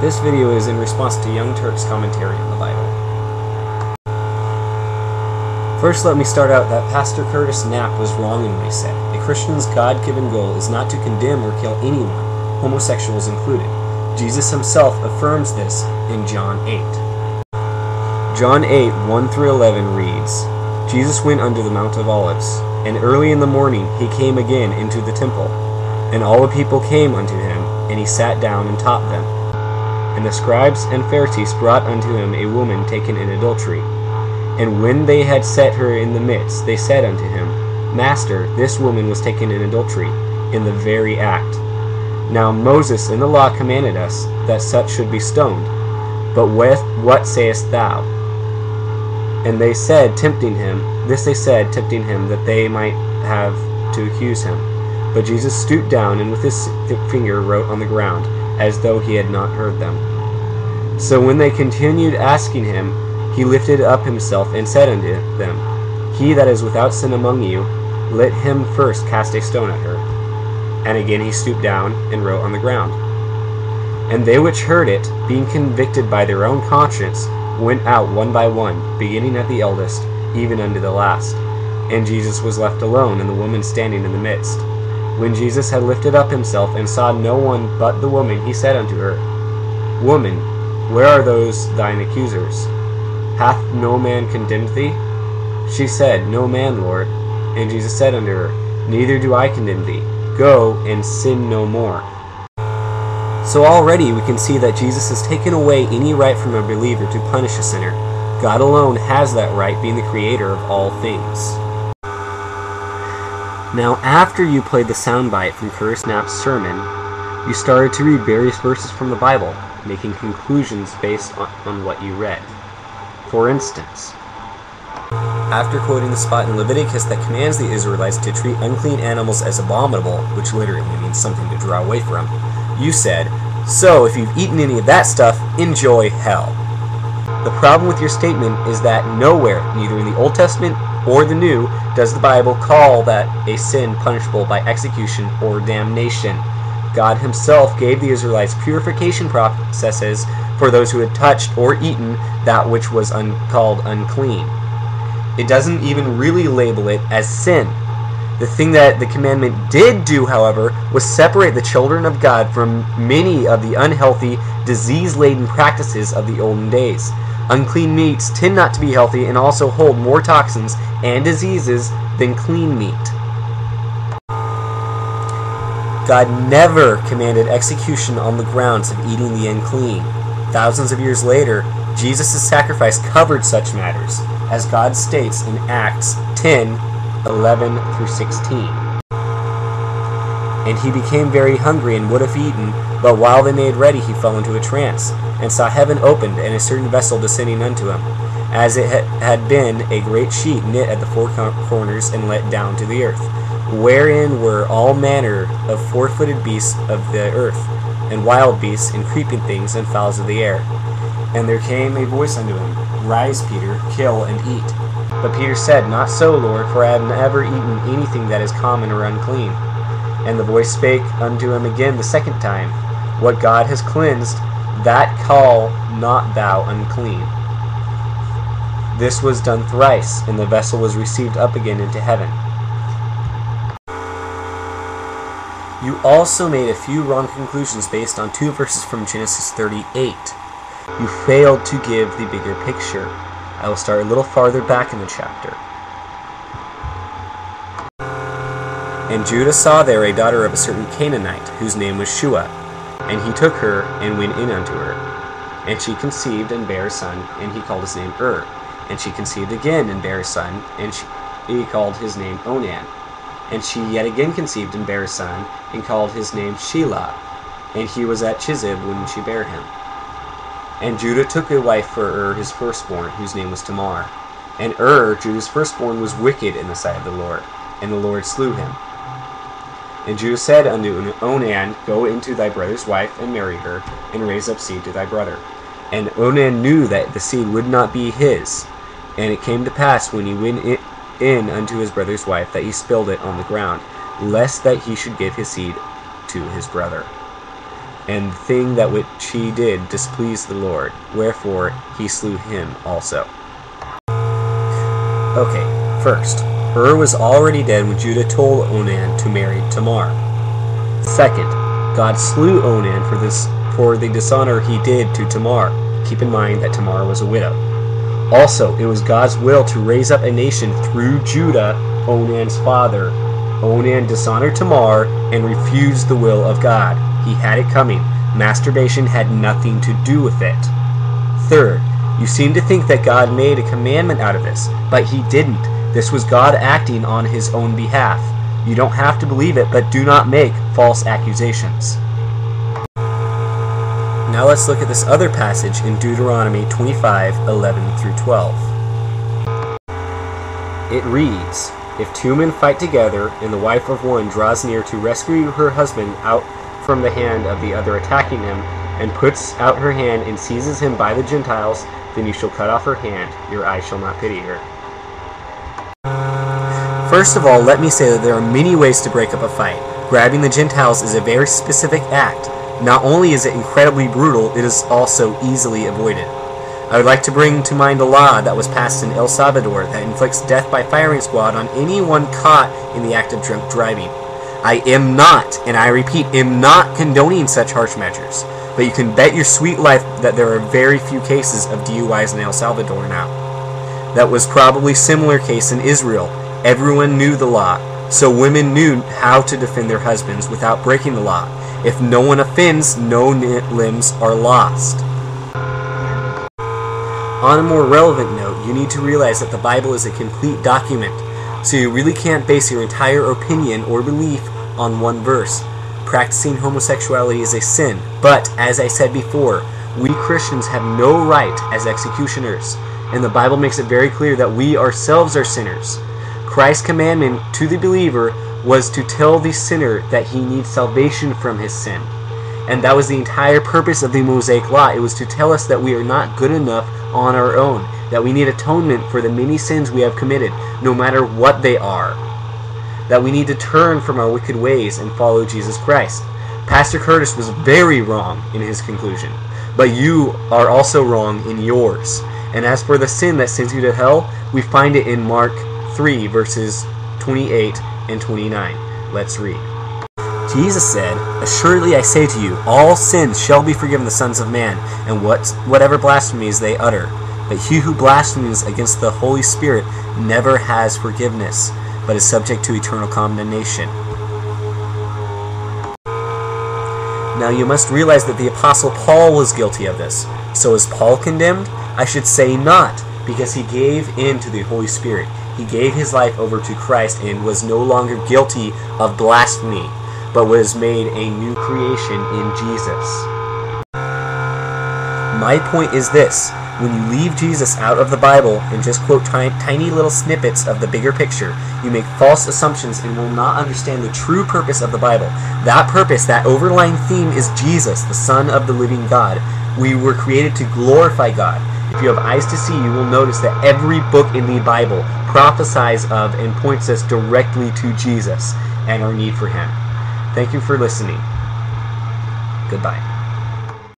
This video is in response to Young Turk's commentary on the Bible. First, let me start out that Pastor Curtis Knapp was wrong in what he said. A Christian's God-given goal is not to condemn or kill anyone, homosexuals included. Jesus himself affirms this in John 8. John 8, 1-11 reads, Jesus went unto the Mount of Olives, and early in the morning he came again into the temple. And all the people came unto him, and he sat down and taught them. And the scribes and Pharisees brought unto him a woman taken in adultery. And when they had set her in the midst, they said unto him, Master, this woman was taken in adultery, in the very act. Now Moses in the law commanded us that such should be stoned. But what sayest thou? And they said, tempting him, that they might have to accuse him. But Jesus stooped down, and with his finger wrote on the ground, as though he had not heard them. So when they continued asking him, he lifted up himself, and said unto them, He that is without sin among you, let him first cast a stone at her. And again he stooped down, and wrote on the ground. And they which heard it, being convicted by their own conscience, went out one by one, beginning at the eldest, even unto the last. And Jesus was left alone, and the woman standing in the midst. When Jesus had lifted up himself, and saw no one but the woman, he said unto her, Woman, where are those thine accusers? Hath no man condemned thee? She said, No man, Lord. And Jesus said unto her, Neither do I condemn thee. Go, and sin no more. So already we can see that Jesus has taken away any right from a believer to punish a sinner. God alone has that right, being the creator of all things. Now, after you played the soundbite from Curtis Knapp's sermon, you started to read various verses from the Bible, making conclusions based on what you read. For instance, after quoting the spot in Leviticus that commands the Israelites to treat unclean animals as abominable, which literally means something to draw away from, you said, So, if you've eaten any of that stuff, enjoy hell. The problem with your statement is that nowhere, neither in the Old Testament or the New, does the Bible call that a sin punishable by execution or damnation. God himself gave the Israelites purification processes for those who had touched or eaten that which was called unclean. It doesn't even really label it as sin. The thing that the commandment did do, however, was separate the children of God from many of the unhealthy, disease-laden practices of the olden days. Unclean meats tend not to be healthy and also hold more toxins and diseases than clean meat. God never commanded execution on the grounds of eating the unclean. Thousands of years later, Jesus' sacrifice covered such matters, as God states in Acts 10:11-16. And he became very hungry and would have eaten, but while they made ready, he fell into a trance, and saw heaven opened, and a certain vessel descending unto him, as it had been a great sheet knit at the four corners and let down to the earth, wherein were all manner of four-footed beasts of the earth, and wild beasts, and creeping things, and fowls of the air. And there came a voice unto him, Rise, Peter, kill and eat. But Peter said, Not so, Lord, for I have never eaten anything that is common or unclean. And the voice spake unto him again the second time, What God has cleansed, that call not thou unclean. This was done thrice, and the vessel was received up again into heaven. You also made a few wrong conclusions based on 2 verses from Genesis 38. You failed to give the bigger picture. I will start a little farther back in the chapter. And Judah saw there a daughter of a certain Canaanite, whose name was Shua. And he took her, and went in unto her. And she conceived, and bare a son, and he called his name And she conceived again, and bare a son, and he called his name Onan. And she yet again conceived, and bare a son, and called his name Shelah. And he was at Chizib when she bare him. And Judah took a wife for his firstborn, whose name was Tamar. And Judah's firstborn, was wicked in the sight of the Lord, and the Lord slew him. And Judah said unto Onan, Go into thy brother's wife, and marry her, and raise up seed to thy brother. And Onan knew that the seed would not be his. And it came to pass, when he went in unto his brother's wife, that he spilled it on the ground, lest that he should give his seed to his brother. and the thing that which he did displeased the Lord, wherefore he slew him also. Okay, first, was already dead when Judah told Onan to marry Tamar. Second, God slew Onan for the dishonor he did to Tamar. Keep in mind that Tamar was a widow. Also, it was God's will to raise up a nation through Judah, Onan's father. Onan dishonored Tamar and refused the will of God. He had it coming. Masturbation had nothing to do with it. Third, you seem to think that God made a commandment out of this, but he didn't. This was God acting on his own behalf. You don't have to believe it, but do not make false accusations. Now let's look at this other passage in Deuteronomy 25:11-12. It reads, "If two men fight together, and the wife of one draws near to rescue her husband out from the hand of the other attacking him, and puts out her hand and seizes him by the Gentiles, then you shall cut off her hand. Your eye shall not pity her." First of all, let me say that there are many ways to break up a fight. Grabbing the Gentiles is a very specific act. Not only is it incredibly brutal, it is also easily avoided. I would like to bring to mind a law that was passed in El Salvador that inflicts death by firing squad on anyone caught in the act of drunk driving. I am not, and I repeat, am not condoning such harsh measures, but you can bet your sweet life that there are very few cases of DUIs in El Salvador now. That was probably a similar case in Israel. Everyone knew the law, so women knew how to defend their husbands without breaking the law. If no one offends, no limbs are lost. On a more relevant note, you need to realize that the Bible is a complete document, so you really can't base your entire opinion or belief on one verse. Practicing homosexuality is a sin, but, as I said before, we Christians have no right as executioners, and the Bible makes it very clear that we ourselves are sinners. Christ's commandment to the believer was to tell the sinner that he needs salvation from his sin. And that was the entire purpose of the Mosaic Law. It was to tell us that we are not good enough on our own, that we need atonement for the many sins we have committed, no matter what they are, that we need to turn from our wicked ways and follow Jesus Christ. Pastor Curtis was very wrong in his conclusion, but you are also wrong in yours. And as for the sin that sends you to hell, we find it in Mark 3, verses 28 and 29. Let's read. Jesus said, "Assuredly I say to you, all sins shall be forgiven the sons of man, and whatever blasphemies they utter. But he who blasphemes against the Holy Spirit never has forgiveness, but is subject to eternal condemnation." Now you must realize that the Apostle Paul was guilty of this. So is Paul condemned? I should say not, because he gave in to the Holy Spirit. He gave his life over to Christ and was no longer guilty of blasphemy, but was made a new creation in Jesus. My point is this: when you leave Jesus out of the Bible and just quote tiny little snippets of the bigger picture, you make false assumptions and will not understand the true purpose of the Bible. That purpose, that overlying theme, is Jesus, the Son of the living God. We were created to glorify God. If you have eyes to see, you will notice that every book in the Bible prophesies of and points us directly to Jesus and our need for Him. Thank you for listening. Goodbye.